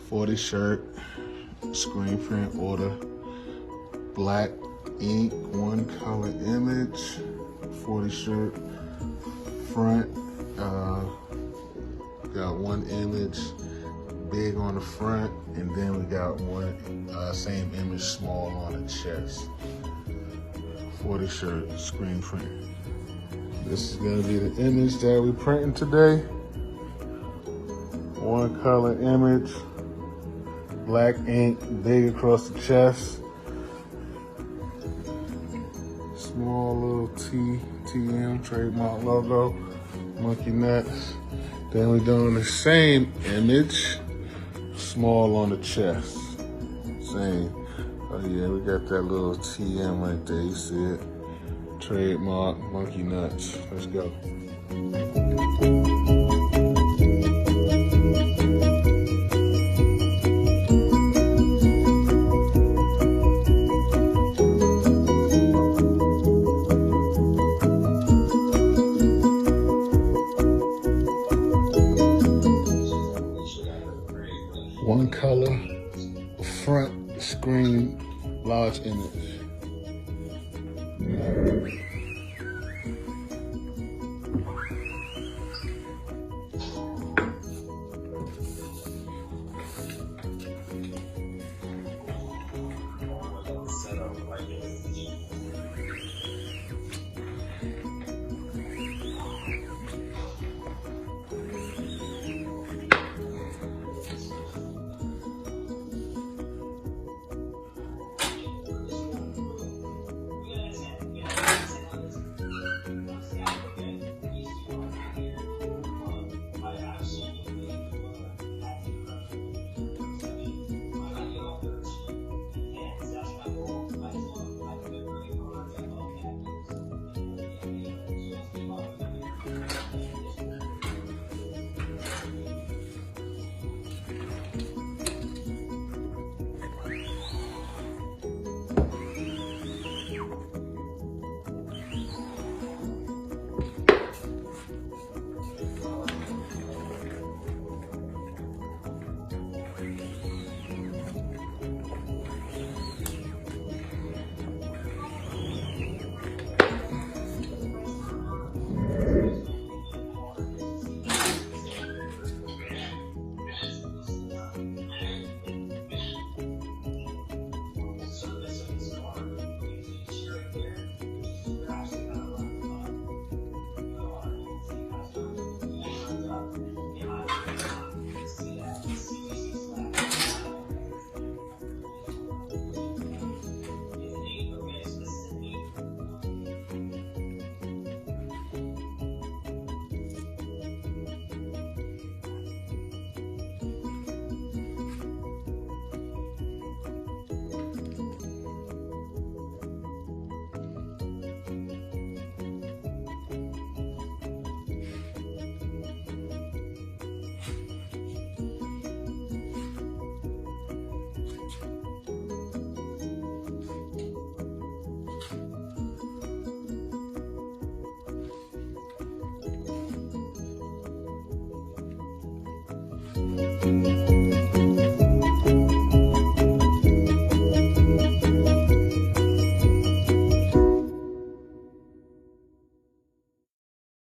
40 shirt, screen print order, black ink, one color image, 40 shirt, front, got one image, big on the front, and then we got one same image, small on the chest. 40 shirt, screen print. This is gonna be the image that we're printing today. One color image, black ink, big across the chest. Small little TM trademark logo, monkey nuts. Then we're doing the same image, small on the chest. Same. Oh yeah, we got that little TM right there, you see it? Trademark, monkey nuts. Let's go. One color, front screen, large image.